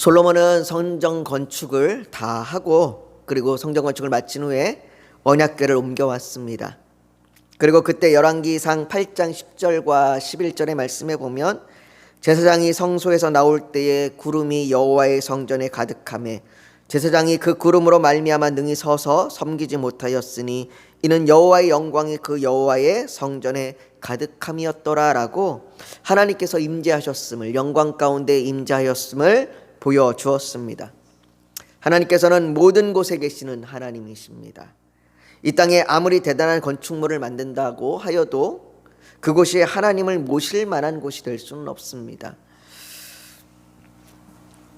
솔로몬은 성전 건축을 다 하고 그리고 성전 건축을 마친 후에 언약궤를 옮겨왔습니다. 그리고 그때 열왕기상 8장 10절과 11절의 말씀에 보면 제사장이 성소에서 나올 때에 구름이 여호와의 성전에 가득하매 제사장이 그 구름으로 말미암아 능히 서서 섬기지 못하였으니 이는 여호와의 영광이 그 여호와의 성전에 가득함이었더라라고 하나님께서 임재하셨음을, 영광 가운데 임재하였음을 보여주었습니다. 하나님께서는 모든 곳에 계시는 하나님이십니다. 이 땅에 아무리 대단한 건축물을 만든다고 하여도 그곳이 하나님을 모실 만한 곳이 될 수는 없습니다.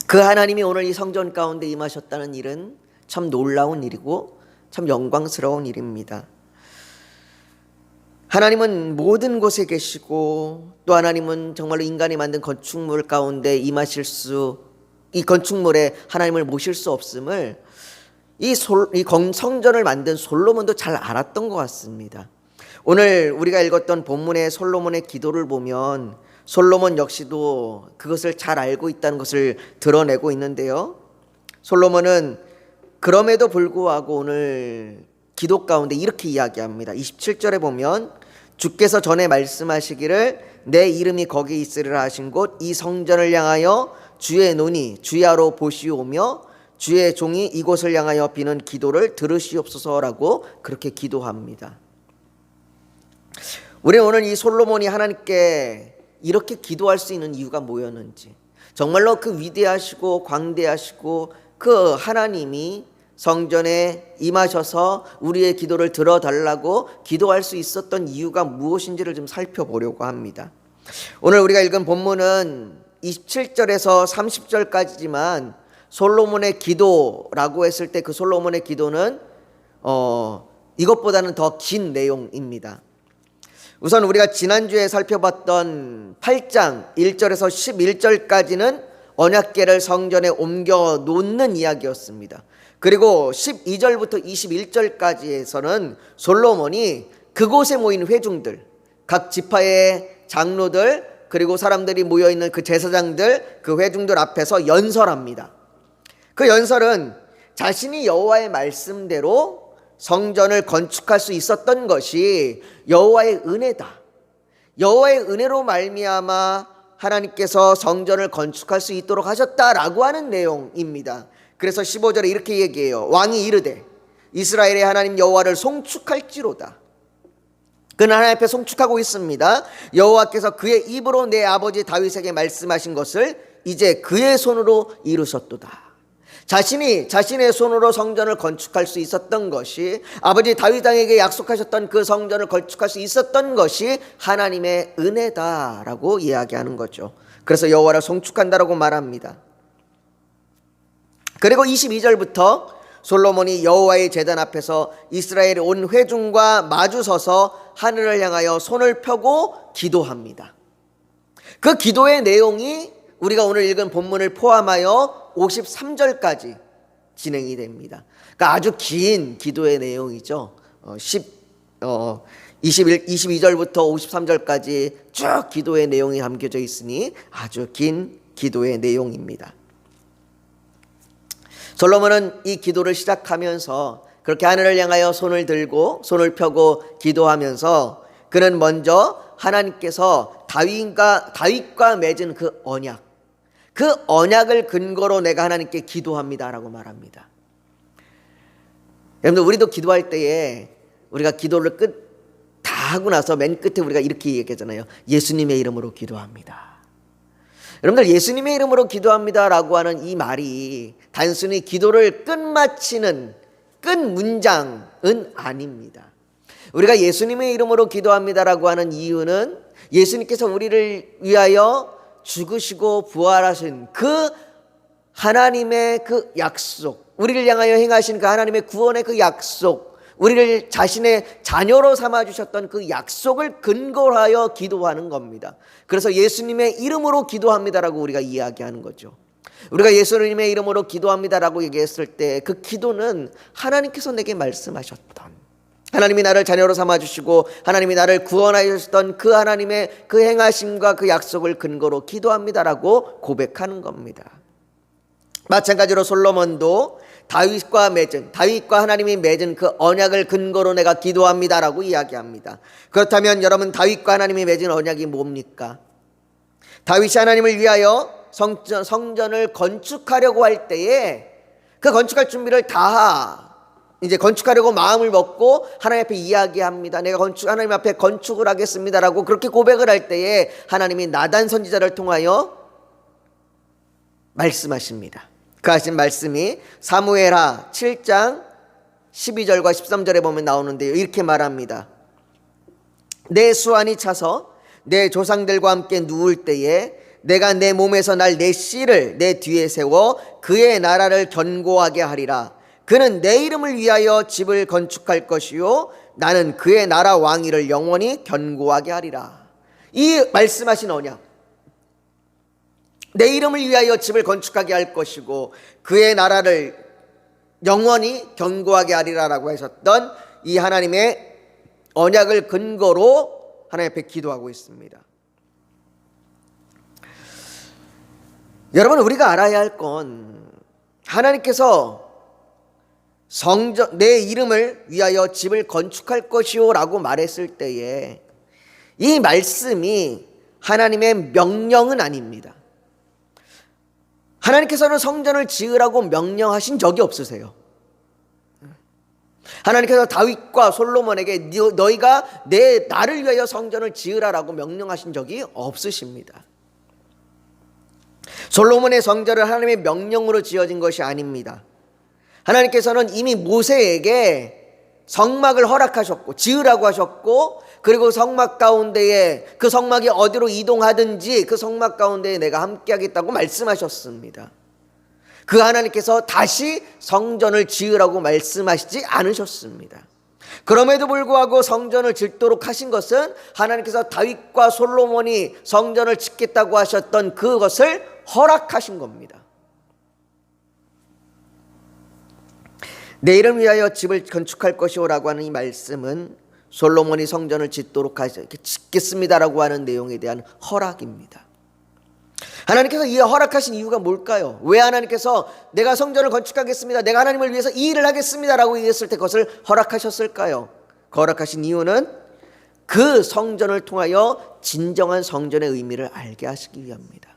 그 하나님이 오늘 이 성전 가운데 임하셨다는 일은 참 놀라운 일이고 참 영광스러운 일입니다. 하나님은 모든 곳에 계시고 또 하나님은 정말로 인간이 만든 건축물 가운데 임하실 이 건축물에 하나님을 모실 수 없음을 이 성전을 만든 솔로몬도 잘 알았던 것 같습니다. 오늘 우리가 읽었던 본문의 솔로몬의 기도를 보면 솔로몬 역시도 그것을 잘 알고 있다는 것을 드러내고 있는데요. 솔로몬은 그럼에도 불구하고 오늘 기도 가운데 이렇게 이야기합니다. 27절에 보면 주께서 전에 말씀하시기를 내 이름이 거기 있으리라 하신 곳 이 성전을 향하여 주의 눈이 주야로 보시오며 주의 종이 이곳을 향하여 비는 기도를 들으시옵소서라고 그렇게 기도합니다. 우리는 오늘 이 솔로몬이 하나님께 이렇게 기도할 수 있는 이유가 뭐였는지, 정말로 그 위대하시고 광대하시고 그 하나님이 성전에 임하셔서 우리의 기도를 들어달라고 기도할 수 있었던 이유가 무엇인지를 좀 살펴보려고 합니다. 오늘 우리가 읽은 본문은 27절에서 30절까지지만 솔로몬의 기도라고 했을 때 그 솔로몬의 기도는 이것보다는 더 긴 내용입니다. 우선 우리가 지난주에 살펴봤던 8장 1절에서 11절까지는 언약궤를 성전에 옮겨 놓는 이야기였습니다. 그리고 12절부터 21절까지에서는 솔로몬이 그곳에 모인 회중들, 각 지파의 장로들, 그리고 사람들이 모여있는 그 제사장들, 그 회중들 앞에서 연설합니다. 그 연설은 자신이 여호와의 말씀대로 성전을 건축할 수 있었던 것이 여호와의 은혜다. 여호와의 은혜로 말미암아 하나님께서 성전을 건축할 수 있도록 하셨다라고 하는 내용입니다. 그래서 15절에 이렇게 얘기해요. 왕이 이르되 이스라엘의 하나님 여호와를 송축할지로다. 그는 하나님 앞에 송축하고 있습니다. 여호와께서 그의 입으로 내 아버지 다윗에게 말씀하신 것을 이제 그의 손으로 이루셨도다. 자신이 자신의 손으로 성전을 건축할 수 있었던 것이, 아버지 다윗 왕에게 약속하셨던 그 성전을 건축할 수 있었던 것이 하나님의 은혜다라고 이야기하는 거죠. 그래서 여호와를 송축한다라고 말합니다. 그리고 22절부터 솔로몬이 여호와의 제단 앞에서 이스라엘의 온 회중과 마주서서 하늘을 향하여 손을 펴고 기도합니다. 그 기도의 내용이 우리가 오늘 읽은 본문을 포함하여 53절까지 진행이 됩니다. 그러니까 아주 긴 기도의 내용이죠. 22절부터 53절까지 쭉 기도의 내용이 담겨져 있으니 아주 긴 기도의 내용입니다. 솔로몬은 이 기도를 시작하면서 그렇게 하늘을 향하여 손을 들고 손을 펴고 기도하면서 그는 먼저 하나님께서 다윗과 맺은 그 언약을 근거로 내가 하나님께 기도합니다라고 말합니다. 여러분들, 우리도 기도할 때에 우리가 기도를 다 하고 나서 맨 끝에 우리가 이렇게 얘기하잖아요. 예수님의 이름으로 기도합니다. 여러분들, 예수님의 이름으로 기도합니다라고 하는 이 말이 단순히 기도를 끝마치는 끝 문장은 아닙니다. 우리가 예수님의 이름으로 기도합니다라고 하는 이유는 예수님께서 우리를 위하여 죽으시고 부활하신 그 하나님의 그 약속, 우리를 향하여 행하신 그 하나님의 구원의 그 약속, 우리를 자신의 자녀로 삼아주셨던 그 약속을 근거로 하여 기도하는 겁니다. 그래서 예수님의 이름으로 기도합니다라고 우리가 이야기하는 거죠. 우리가 예수님의 이름으로 기도합니다라고 얘기했을 때 그 기도는 하나님께서 내게 말씀하셨던, 하나님이 나를 자녀로 삼아주시고 하나님이 나를 구원하셨던 그 하나님의 그 행하심과 그 약속을 근거로 기도합니다라고 고백하는 겁니다. 마찬가지로 솔로몬도 다윗과 하나님이 맺은 그 언약을 근거로 내가 기도합니다라고 이야기합니다. 그렇다면 여러분, 다윗과 하나님이 맺은 언약이 뭡니까? 다윗이 하나님을 위하여 성전을 건축하려고 할 때에 그 건축할 준비를 다 이제 건축하려고 마음을 먹고 하나님 앞에 이야기합니다. 내가 하나님 앞에 건축을 하겠습니다라고 그렇게 고백을 할 때에 하나님이 나단 선지자를 통하여 말씀하십니다. 그 하신 말씀이 사무엘하 7장 12절과 13절에 보면 나오는데요, 이렇게 말합니다. 내 수완이 차서 내 조상들과 함께 누울 때에 내가 내 몸에서 날 내 씨를 내 뒤에 세워 그의 나라를 견고하게 하리라. 그는 내 이름을 위하여 집을 건축할 것이요 나는 그의 나라 왕위를 영원히 견고하게 하리라. 이 말씀하신 언약, 내 이름을 위하여 집을 건축하게 할 것이고 그의 나라를 영원히 견고하게 하리라라고 하셨던 이 하나님의 언약을 근거로 하나님 앞에 기도하고 있습니다. 여러분, 우리가 알아야 할 건 하나님께서 내 이름을 위하여 집을 건축할 것이요 라고 말했을 때에 이 말씀이 하나님의 명령은 아닙니다. 하나님께서는 성전을 지으라고 명령하신 적이 없으세요. 하나님께서 다윗과 솔로몬에게 너희가 나를 위하여 성전을 지으라라고 명령하신 적이 없으십니다. 솔로몬의 성전은 하나님의 명령으로 지어진 것이 아닙니다. 하나님께서는 이미 모세에게 성막을 허락하셨고 지으라고 하셨고, 그리고 성막 가운데에 그 성막이 어디로 이동하든지 그 성막 가운데에 내가 함께하겠다고 말씀하셨습니다. 그 하나님께서 다시 성전을 지으라고 말씀하시지 않으셨습니다. 그럼에도 불구하고 성전을 짓도록 하신 것은 하나님께서 다윗과 솔로몬이 성전을 짓겠다고 하셨던 그것을 허락하신 겁니다. 내 이름 위하여 집을 건축할 것이오라고 하는 이 말씀은 솔로몬이 성전을 짓겠습니다라고 하는 내용에 대한 허락입니다. 하나님께서 이 허락하신 이유가 뭘까요? 왜 하나님께서 내가 성전을 건축하겠습니다, 내가 하나님을 위해서 이 일을 하겠습니다라고 얘기했을 때 그것을 허락하셨을까요? 그 허락하신 이유는 그 성전을 통하여 진정한 성전의 의미를 알게 하시기 위함입니다.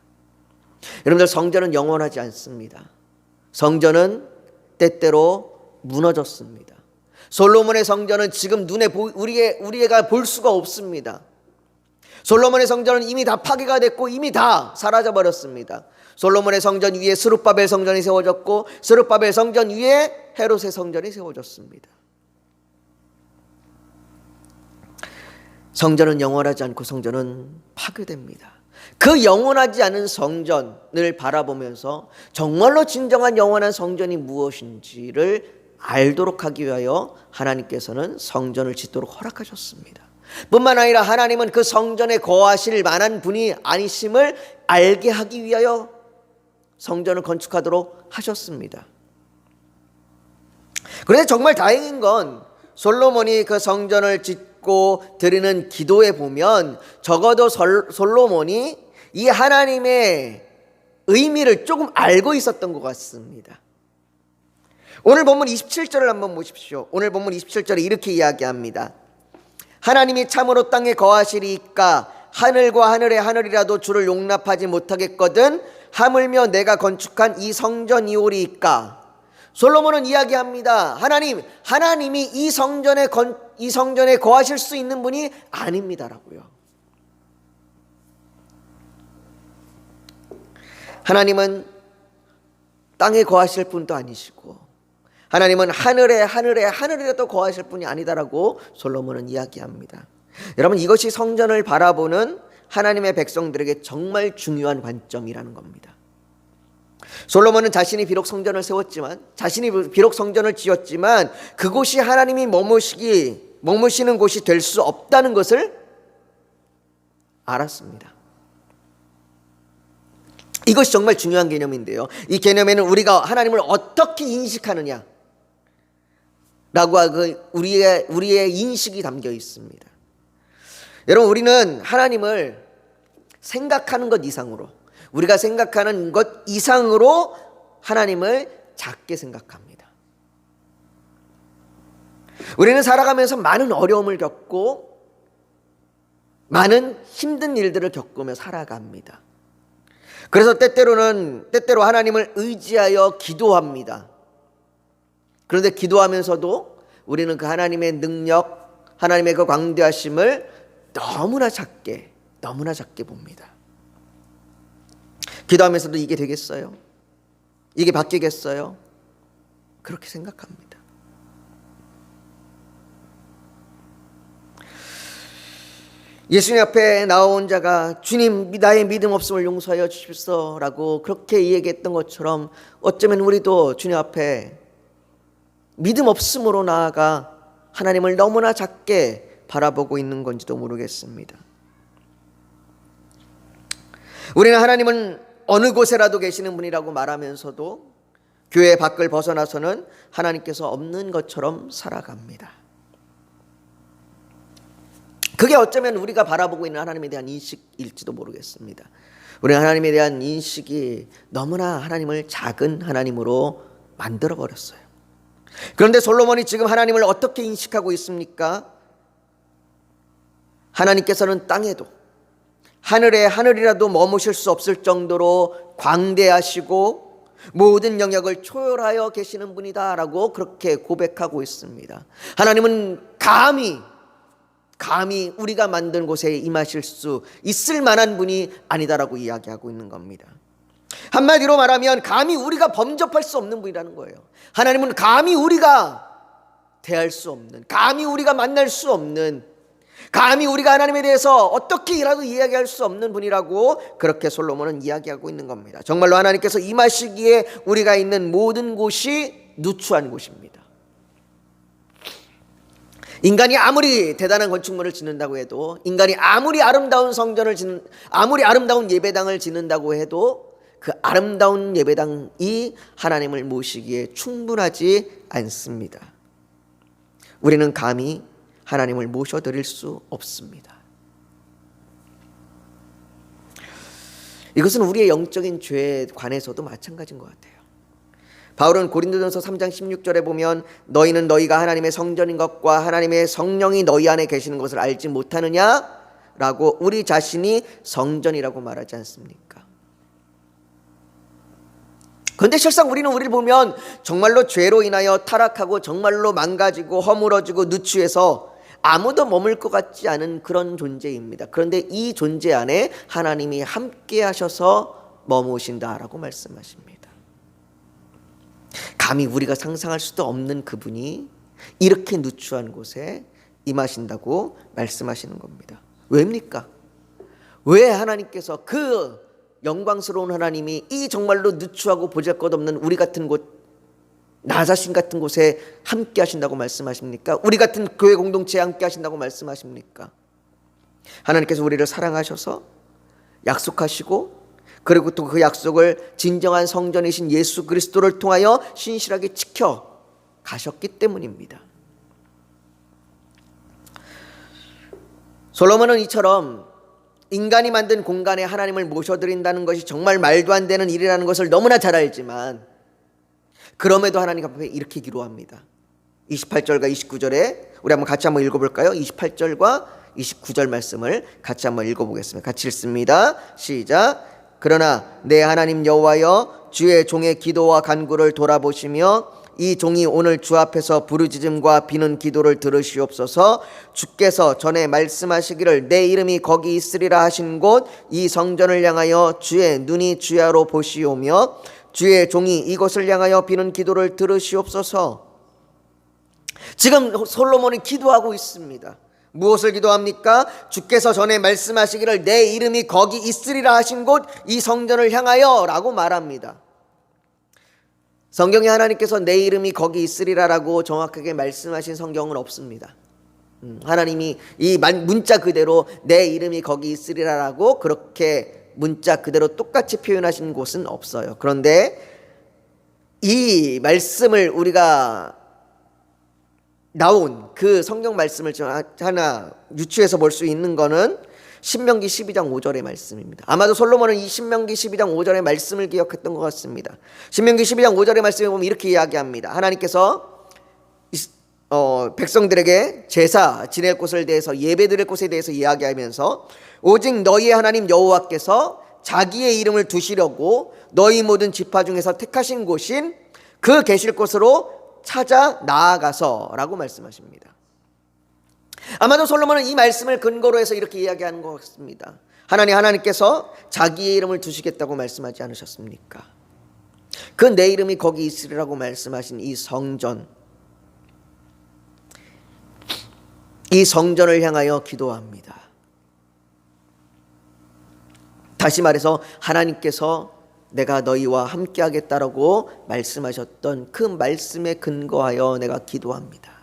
여러분들, 성전은 영원하지 않습니다. 성전은 때때로 무너졌습니다. 솔로몬의 성전은 지금 눈에 우리가 볼 수가 없습니다. 솔로몬의 성전은 이미 다 파괴가 됐고 이미 다 사라져 버렸습니다. 솔로몬의 성전 위에 스룹바벨 성전이 세워졌고 스룹바벨 성전 위에 헤롯의 성전이 세워졌습니다. 성전은 영원하지 않고 성전은 파괴됩니다. 그 영원하지 않은 성전을 바라보면서 정말로 진정한 영원한 성전이 무엇인지를 알도록 하기 위하여 하나님께서는 성전을 짓도록 허락하셨습니다. 뿐만 아니라 하나님은 그 성전에 거하실 만한 분이 아니심을 알게 하기 위하여 성전을 건축하도록 하셨습니다. 그런데 정말 다행인 건 솔로몬이 그 성전을 짓고 드리는 기도에 보면 적어도 솔로몬이 이 하나님의 의미를 조금 알고 있었던 것 같습니다. 오늘 본문 27절을 한번 보십시오. 오늘 본문 27절에 이렇게 이야기합니다. 하나님이 참으로 땅에 거하시리이까 하늘과 하늘의 하늘이라도 주를 용납하지 못하겠거든 하물며 내가 건축한 이 성전이오리이까. 솔로몬은 이야기합니다. 하나님이 이 성전에 거하실 수 있는 분이 아닙니다라고요. 하나님은 땅에 거하실 분도 아니시고 하나님은 하늘이라도 거하실 분이 아니다라고 솔로몬은 이야기합니다. 여러분, 이것이 성전을 바라보는 하나님의 백성들에게 정말 중요한 관점이라는 겁니다. 솔로몬은 자신이 비록 성전을 세웠지만, 자신이 비록 성전을 지었지만 그곳이 하나님이 머무시는 곳이 될 수 없다는 것을 알았습니다. 이것이 정말 중요한 개념인데요, 이 개념에는 우리가 하나님을 어떻게 인식하느냐 라고 우리의 인식이 담겨 있습니다. 여러분, 우리는 하나님을 생각하는 것 이상으로, 우리가 생각하는 것 이상으로 하나님을 작게 생각합니다. 우리는 살아가면서 많은 어려움을 겪고 많은 힘든 일들을 겪으며 살아갑니다. 그래서 때때로 하나님을 의지하여 기도합니다. 그런데 기도하면서도 우리는 그 하나님의 능력, 하나님의 그 광대하심을 너무나 작게 봅니다. 기도하면서도 이게 되겠어요? 이게 바뀌겠어요? 그렇게 생각합니다. 예수님 앞에 나온 자가 주님 나의 믿음 없음을 용서하여 주십시오라고 그렇게 이야기했던 것처럼 어쩌면 우리도 주님 앞에 믿음 없음으로 나아가 하나님을 너무나 작게 바라보고 있는 건지도 모르겠습니다. 우리는 하나님은 어느 곳에라도 계시는 분이라고 말하면서도 교회 밖을 벗어나서는 하나님께서 없는 것처럼 살아갑니다. 그게 어쩌면 우리가 바라보고 있는 하나님에 대한 인식일지도 모르겠습니다. 우리는 하나님에 대한 인식이 너무나 하나님을 작은 하나님으로 만들어버렸어요. 그런데 솔로몬이 지금 하나님을 어떻게 인식하고 있습니까? 하나님께서는 땅에도 하늘에 하늘이라도 머무실 수 없을 정도로 광대하시고 모든 영역을 초월하여 계시는 분이다라고 그렇게 고백하고 있습니다. 하나님은 감히 우리가 만든 곳에 임하실 수 있을 만한 분이 아니다라고 이야기하고 있는 겁니다. 한마디로 말하면 감히 우리가 범접할 수 없는 분이라는 거예요. 하나님은 감히 우리가 대할 수 없는, 감히 우리가 만날 수 없는, 감히 우리가 하나님에 대해서 어떻게라도 이야기할 수 없는 분이라고 그렇게 솔로몬은 이야기하고 있는 겁니다. 정말로 하나님께서 임하시기에 우리가 있는 모든 곳이 누추한 곳입니다. 인간이 아무리 대단한 건축물을 짓는다고 해도, 인간이 아무리 아름다운 아무리 아름다운 예배당을 짓는다고 해도 그 아름다운 예배당이 하나님을 모시기에 충분하지 않습니다. 우리는 감히 하나님을 모셔드릴 수 없습니다. 이것은 우리의 영적인 죄에 관해서도 마찬가지인 것 같아요. 바울은 고린도전서 3장 16절에 보면 너희는 너희가 하나님의 성전인 것과 하나님의 성령이 너희 안에 계시는 것을 알지 못하느냐라고 우리 자신이 성전이라고 말하지 않습니까? 그런데 실상 우리는 우리를 보면 정말로 죄로 인하여 타락하고 정말로 망가지고 허물어지고 누추해서 아무도 머물 것 같지 않은 그런 존재입니다. 그런데 이 존재 안에 하나님이 함께 하셔서 머무신다라고 말씀하십니다. 감히 우리가 상상할 수도 없는 그분이 이렇게 누추한 곳에 임하신다고 말씀하시는 겁니다. 왜입니까? 왜 하나님께서 그 영광스러운 하나님이 이 정말로 누추하고 보잘것없는 우리 같은 곳, 나 자신 같은 곳에 함께 하신다고 말씀하십니까? 우리 같은 교회 공동체에 함께 하신다고 말씀하십니까? 하나님께서 우리를 사랑하셔서 약속하시고 그리고 또 그 약속을 진정한 성전이신 예수 그리스도를 통하여 신실하게 지켜 가셨기 때문입니다. 솔로몬은 이처럼 인간이 만든 공간에 하나님을 모셔드린다는 것이 정말 말도 안 되는 일이라는 것을 너무나 잘 알지만 그럼에도 하나님 앞에 이렇게 기도합니다. 28절과 29절에 우리 같이 한번 읽어볼까요? 28절과 29절 말씀을 같이 한번 읽어보겠습니다. 같이 읽습니다. 시작. 그러나 내 하나님 여호와여 주의 종의 기도와 간구를 돌아보시며 이 종이 오늘 주 앞에서 부르짖음과 비는 기도를 들으시옵소서. 주께서 전에 말씀하시기를 내 이름이 거기 있으리라 하신 곳 이 성전을 향하여 주의 눈이 주야로 보시오며 주의 종이 이곳을 향하여 비는 기도를 들으시옵소서. 지금 솔로몬이 기도하고 있습니다. 무엇을 기도합니까? 주께서 전에 말씀하시기를 내 이름이 거기 있으리라 하신 곳 이 성전을 향하여 라고 말합니다. 성경에 하나님께서 내 이름이 거기 있으리라라고 정확하게 말씀하신 성경은 없습니다. 하나님이 이 문자 그대로 내 이름이 거기 있으리라라고 그렇게 문자 그대로 똑같이 표현하신 곳은 없어요. 그런데 이 말씀을 우리가 나온 그 성경 말씀을 하나 유추해서 볼 수 있는 거는 신명기 12장 5절의 말씀입니다. 아마도 솔로몬은 이 신명기 12장 5절의 말씀을 기억했던 것 같습니다. 신명기 12장 5절의 말씀에 보면 이렇게 이야기합니다. 하나님께서 백성들에게 제사 지낼 곳을 대해서, 예배드릴 곳에 대해서 이야기하면서 오직 너희의 하나님 여호와께서 자기의 이름을 두시려고 너희 모든 지파 중에서 택하신 곳인 그 계실 곳으로 찾아 나아가서 라고 말씀하십니다. 아마도 솔로몬은 이 말씀을 근거로 해서 이렇게 이야기하는 것 같습니다. 하나님께서 자기의 이름을 두시겠다고 말씀하지 않으셨습니까? 그 내 이름이 거기 있으리라고 말씀하신 이 성전, 이 성전을 향하여 기도합니다. 다시 말해서 하나님께서 내가 너희와 함께 하겠다라고 말씀하셨던 그 말씀에 근거하여 내가 기도합니다.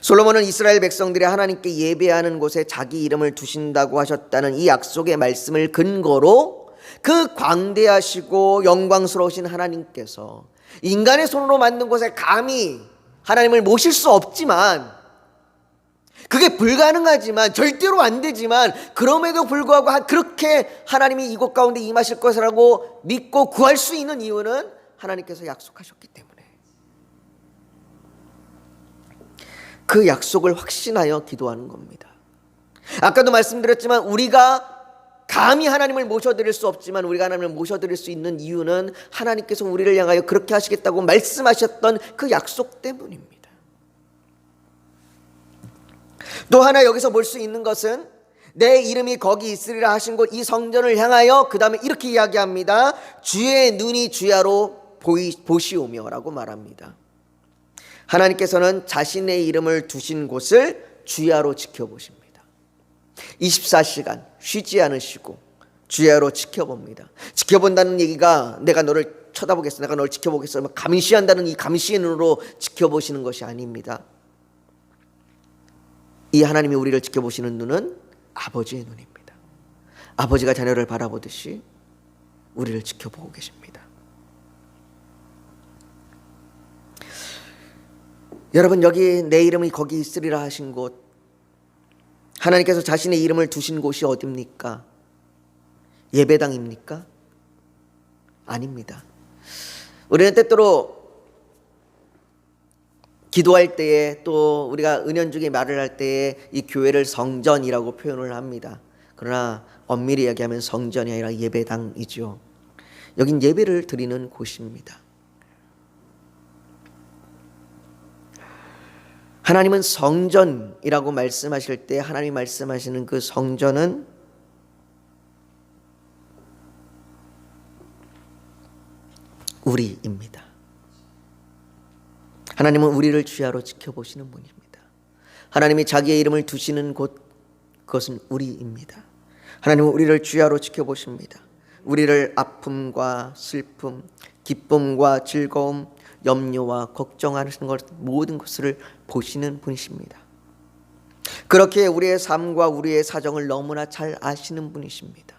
솔로몬은 이스라엘 백성들이 하나님께 예배하는 곳에 자기 이름을 두신다고 하셨다는 이 약속의 말씀을 근거로 그 광대하시고 영광스러우신 하나님께서 인간의 손으로 만든 곳에 감히 하나님을 모실 수 없지만, 그게 불가능하지만, 절대로 안 되지만, 그럼에도 불구하고 그렇게 하나님이 이곳 가운데 임하실 것이라고 믿고 구할 수 있는 이유는 하나님께서 약속하셨기 때문에, 그 약속을 확신하여 기도하는 겁니다. 아까도 말씀드렸지만 우리가 감히 하나님을 모셔드릴 수 없지만 우리가 하나님을 모셔드릴 수 있는 이유는 하나님께서 우리를 향하여 그렇게 하시겠다고 말씀하셨던 그 약속 때문입니다. 또 하나 여기서 볼 수 있는 것은 내 이름이 거기 있으리라 하신 곳 이 성전을 향하여 그 다음에 이렇게 이야기합니다. 주의 눈이 주야로 보시오며 라고 말합니다. 하나님께서는 자신의 이름을 두신 곳을 주야로 지켜보십니다. 24시간 쉬지 않으시고 주야로 지켜봅니다. 지켜본다는 얘기가 내가 너를 쳐다보겠어, 내가 너를 지켜보겠어, 감시한다는 이 감시의 눈으로 지켜보시는 것이 아닙니다. 이 하나님이 우리를 지켜보시는 눈은 아버지의 눈입니다. 아버지가 자녀를 바라보듯이 우리를 지켜보고 계십니다. 여러분, 여기 내 이름이 거기 있으리라 하신 곳, 하나님께서 자신의 이름을 두신 곳이 어디입니까? 예배당입니까? 아닙니다. 우리는 때때로 기도할 때에, 또 우리가 은연중에 말을 할 때에 이 교회를 성전이라고 표현을 합니다. 그러나 엄밀히 이야기하면 성전이 아니라 예배당이죠. 여긴 예배를 드리는 곳입니다. 하나님은 성전이라고 말씀하실 때 하나님이 말씀하시는 그 성전은 우리입니다. 하나님은 우리를 주야로 지켜보시는 분입니다. 하나님이 자기의 이름을 두시는 곳, 그것은 우리입니다. 하나님은 우리를 주야로 지켜보십니다. 우리를 아픔과 슬픔, 기쁨과 즐거움, 염려와 걱정하시는 것, 모든 것을 보시는 분이십니다. 그렇게 우리의 삶과 우리의 사정을 너무나 잘 아시는 분이십니다.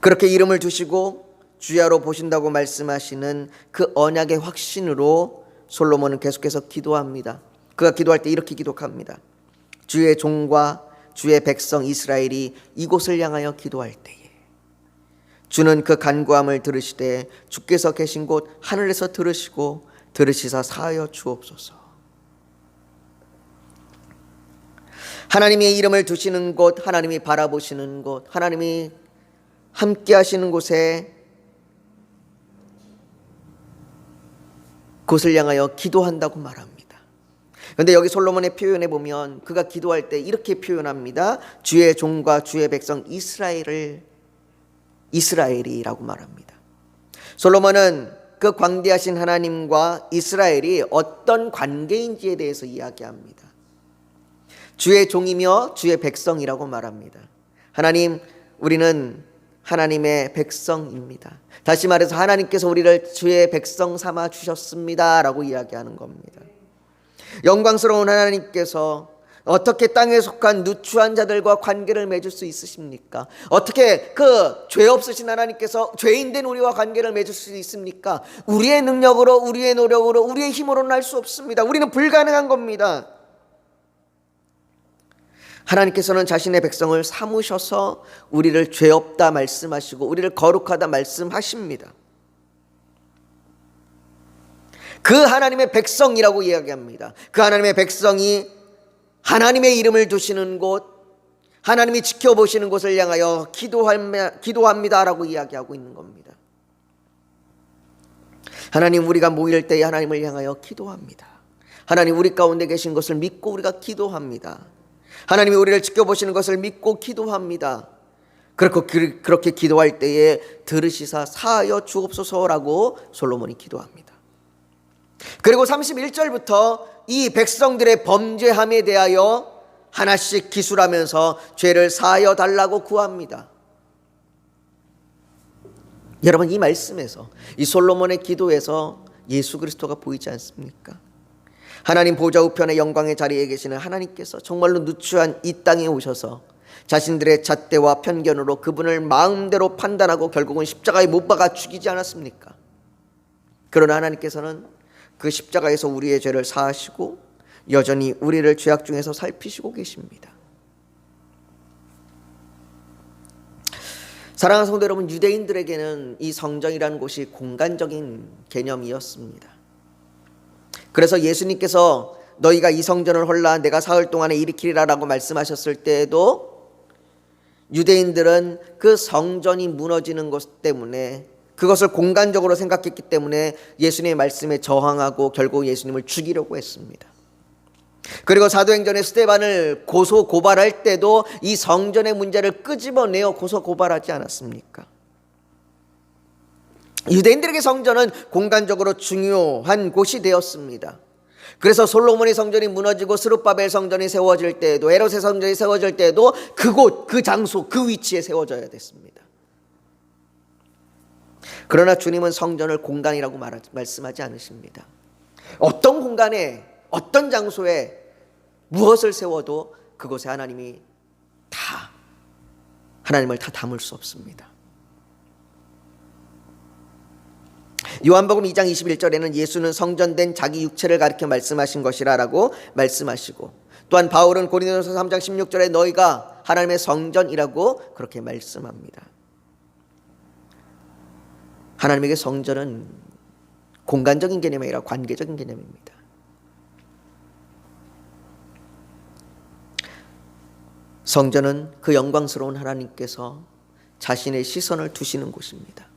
그렇게 이름을 두시고 주야로 보신다고 말씀하시는 그 언약의 확신으로 솔로몬은 계속해서 기도합니다. 그가 기도할 때 이렇게 기도합니다. 주의 종과 주의 백성 이스라엘이 이곳을 향하여 기도할 때에 주는 그 간구함을 들으시되 주께서 계신 곳 하늘에서 들으시고 들으시사 사하여 주옵소서. 하나님의 이름을 두시는 곳, 하나님이 바라보시는 곳, 하나님이 함께 하시는 곳에 곳을 향하여 기도한다고 말합니다. 그런데 여기 솔로몬의 표현에 보면 그가 기도할 때 이렇게 표현합니다. 주의 종과 주의 백성 이스라엘이라고 말합니다. 솔로몬은 그 광대하신 하나님과 이스라엘이 어떤 관계인지에 대해서 이야기합니다. 주의 종이며 주의 백성이라고 말합니다. 하나님, 우리는 하나님의 백성입니다. 다시 말해서 하나님께서 우리를 주의 백성 삼아 주셨습니다 라고 이야기하는 겁니다. 영광스러운 하나님께서 어떻게 땅에 속한 누추한 자들과 관계를 맺을 수 있으십니까? 어떻게 그 죄 없으신 하나님께서 죄인된 우리와 관계를 맺을 수 있습니까? 우리의 능력으로, 우리의 노력으로, 우리의 힘으로는 할 수 없습니다. 우리는 불가능한 겁니다. 하나님께서는 자신의 백성을 삼으셔서 우리를 죄 없다 말씀하시고 우리를 거룩하다 말씀하십니다. 그 하나님의 백성이라고 이야기합니다. 그 하나님의 백성이 하나님의 이름을 두시는 곳, 하나님이 지켜보시는 곳을 향하여 기도합니다라고 이야기하고 있는 겁니다. 하나님, 우리가 모일 때에 하나님을 향하여 기도합니다. 하나님, 우리 가운데 계신 것을 믿고 우리가 기도합니다. 하나님이 우리를 지켜보시는 것을 믿고 기도합니다. 그렇게 기도할 때에 들으시사 사하여 주옵소서라고 솔로몬이 기도합니다. 그리고 31절부터 이 백성들의 범죄함에 대하여 하나씩 기술하면서 죄를 사하여 달라고 구합니다. 여러분, 이 말씀에서, 이 솔로몬의 기도에서 예수 그리스도가 보이지 않습니까? 하나님 보좌 우편의 영광의 자리에 계시는 하나님께서 정말로 누추한 이 땅에 오셔서 자신들의 잣대와 편견으로 그분을 마음대로 판단하고 결국은 십자가에 못 박아 죽이지 않았습니까? 그러나 하나님께서는 그 십자가에서 우리의 죄를 사하시고 여전히 우리를 죄악 중에서 살피시고 계십니다. 사랑하는 성도 여러분, 유대인들에게는 이 성전이라는 곳이 공간적인 개념이었습니다. 그래서 예수님께서 너희가 이 성전을 헐라 내가 사흘 동안에 일으키리라 라고 말씀하셨을 때에도 유대인들은 그 성전이 무너지는 것 때문에, 그것을 공간적으로 생각했기 때문에 예수님의 말씀에 저항하고 결국 예수님을 죽이려고 했습니다. 그리고 사도행전에 스데반을 고발할 때도 이 성전의 문제를 끄집어내어 고발하지 않았습니까? 유대인들에게 성전은 공간적으로 중요한 곳이 되었습니다. 그래서 솔로몬의 성전이 무너지고 스룹바벨 성전이 세워질 때에도, 에롯의 성전이 세워질 때에도 그곳, 그 장소, 그 위치에 세워져야 됐습니다. 그러나 주님은 성전을 공간이라고 말씀하지 않으십니다. 어떤 공간에, 어떤 장소에 무엇을 세워도 그곳에 하나님을 다 담을 수 없습니다. 요한복음 2장 21절에는 예수는 성전된 자기 육체를 가리켜 말씀하신 것이라고 말씀하시고, 또한 바울은 고린도전서 3장 16절에 너희가 하나님의 성전이라고 그렇게 말씀합니다. 하나님에게 성전은 공간적인 개념이 아니라 관계적인 개념입니다. 성전은 그 영광스러운 하나님께서 자신의 시선을 두시는 곳입니다.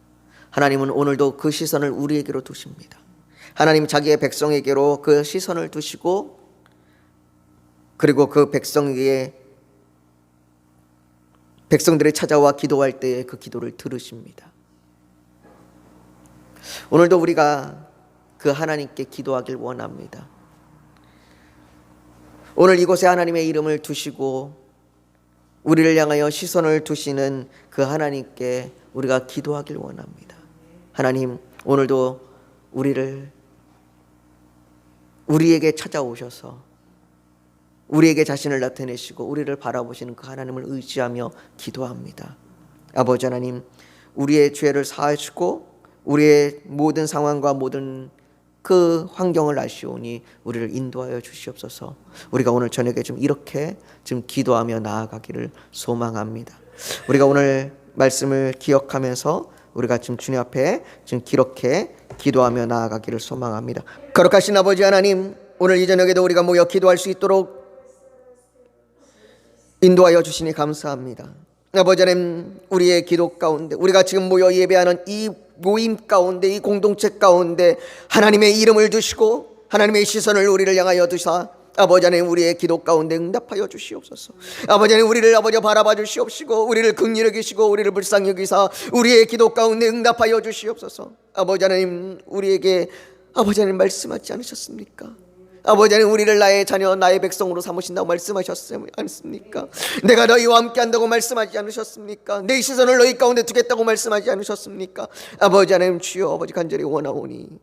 하나님은 오늘도 그 시선을 우리에게로 두십니다. 하나님 자기의 백성에게로 그 시선을 두시고, 그리고 그 백성들이 찾아와 기도할 때에 그 기도를 들으십니다. 오늘도 우리가 그 하나님께 기도하길 원합니다. 오늘 이곳에 하나님의 이름을 두시고 우리를 향하여 시선을 두시는 그 하나님께 우리가 기도하길 원합니다. 하나님, 오늘도 우리에게 찾아오셔서 우리에게 자신을 나타내시고 우리를 바라보시는 그 하나님을 의지하며 기도합니다. 아버지 하나님, 우리의 죄를 사하시고 우리의 모든 상황과 모든 그 환경을 아시오니 우리를 인도하여 주시옵소서. 우리가 오늘 저녁에 이렇게 기도하며 나아가기를 소망합니다. 우리가 오늘 말씀을 기억하면서 우리가 주님 앞에 이렇게 기도하며 나아가기를 소망합니다. 거룩하신 아버지 하나님, 오늘 이 저녁에도 우리가 모여 기도할 수 있도록 인도하여 주시니 감사합니다. 아버지 하나님, 우리의 기도 가운데, 우리가 지금 모여 예배하는 이 모임 가운데, 이 공동체 가운데 하나님의 이름을 두시고 하나님의 시선을 우리를 향하여 두사 아버지 하나님, 우리의 기도 가운데 응답하여 주시옵소서. 아버지 하나님, 우리를 아버지 바라봐 주시옵시고 우리를 긍휼히 여기시고 우리를 불쌍히 여기사 우리의 기도 가운데 응답하여 주시옵소서. 아버지 하나님, 우리에게 아버지 하나님 말씀하지 않으셨습니까? 아버지 하나님, 우리를 나의 자녀, 나의 백성으로 삼으신다고 말씀하셨지 않습니까? 내가 너희와 함께 한다고 말씀하지 않으셨습니까? 내 시선을 너희 가운데 두겠다고 말씀하지 않으셨습니까? 아버지 하나님, 주여 아버지 간절히 원하오니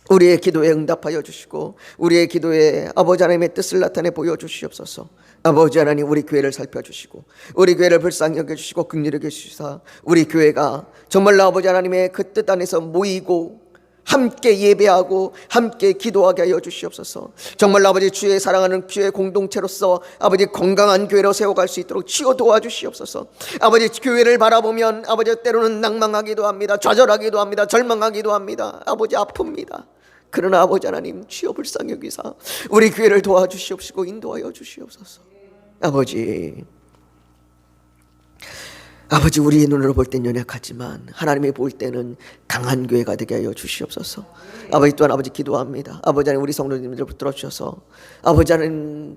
우리의 기도에 응답하여 주시고 우리의 기도에 아버지 하나님의 뜻을 나타내 보여주시옵소서. 아버지 하나님, 우리 교회를 살펴주시고 우리 교회를 불쌍히 여겨주시고 긍휼히 여겨주시사 우리 교회가 정말로 아버지 하나님의 그 뜻 안에서 모이고 함께 예배하고 함께 기도하게 하여 주시옵소서. 정말 아버지 주의 사랑하는 주의 공동체로서 아버지 건강한 교회로 세워갈 수 있도록 치워 도와주시옵소서. 아버지 교회를 바라보면 아버지 때로는 낭망하기도 합니다. 좌절하기도 합니다. 절망하기도 합니다. 아버지 아픕니다. 그러나 아버지 하나님 주여 불쌍히 여기사 우리 교회를 도와주시옵시고 인도하여 주시옵소서. 아버지 우리의 눈으로 볼 땐 연약하지만 하나님이 볼 때는 강한 교회가 되게 하여 주시옵소서. 아버지 또한 아버지 기도합니다. 아버지 하나님 우리 성도님들을 붙들어 주셔서 아버지 하나님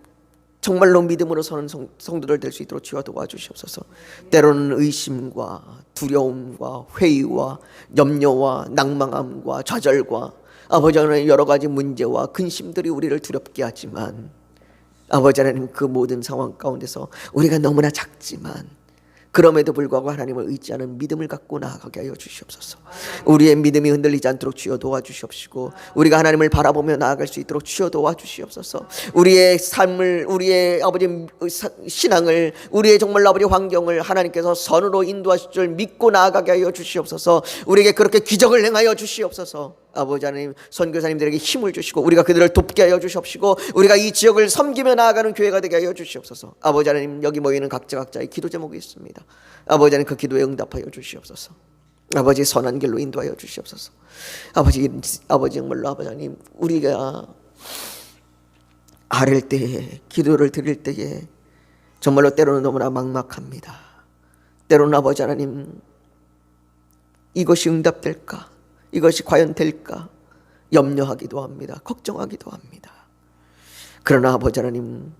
정말로 믿음으로 서는 성도들 될 수 있도록 주여 도와주시옵소서. 때로는 의심과 두려움과 회의와 염려와 낭망함과 좌절과 아버지 하나님 여러 가지 문제와 근심들이 우리를 두렵게 하지만 아버지 하나님 그 모든 상황 가운데서 우리가 너무나 작지만 그럼에도 불구하고 하나님을 의지하는 믿음을 갖고 나아가게 하여 주시옵소서. 우리의 믿음이 흔들리지 않도록 주여 도와주시옵시고 우리가 하나님을 바라보며 나아갈 수 있도록 주여 도와주시옵소서. 우리의 삶을 우리의 아버지 신앙을 우리의 정말 아버지 환경을 하나님께서 선으로 인도하실 줄 믿고 나아가게 하여 주시옵소서. 우리에게 그렇게 기적을 행하여 주시옵소서. 아버지 하나님 선교사님들에게 힘을 주시고 우리가 그들을 돕게 하여 주시옵시고 우리가 이 지역을 섬기며 나아가는 교회가 되게 하여 주시옵소서. 아버지 하나님 여기 모이는 각자의 기도 제목이 있습니다. 아버지 하나님 그 기도에 응답하여 주시옵소서. 아버지 선한 길로 인도하여 주시옵소서. 아버지 정말로 아버지 하나님 우리가 아랠 때에 기도를 드릴 때에 정말로 때로는 너무나 막막합니다. 때로는 아버지 하나님 이것이 응답될까? 이것이 과연 될까? 염려하기도 합니다. 걱정하기도 합니다. 그러나 아버지 하나님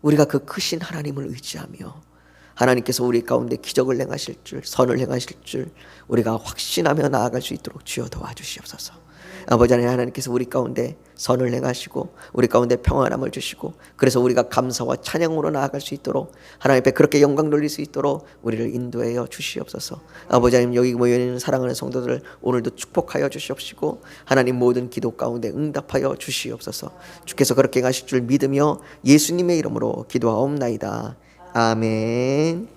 우리가 그 크신 하나님을 의지하며 하나님께서 우리 가운데 기적을 행하실 줄 선을 행하실 줄 우리가 확신하며 나아갈 수 있도록 주여 도와주시옵소서. 아버지 하나님께서 우리 가운데 선을 행하시고 우리 가운데 평안함을 주시고 그래서 우리가 감사와 찬양으로 나아갈 수 있도록 하나님 앞에 그렇게 영광 돌릴 수 있도록 우리를 인도하여 주시옵소서. 아버지 하나님 여기 모여있는 사랑하는 성도들을 오늘도 축복하여 주시옵시고 하나님 모든 기도 가운데 응답하여 주시옵소서. 주께서 그렇게 행하실 줄 믿으며 예수님의 이름으로 기도하옵나이다. 아멘.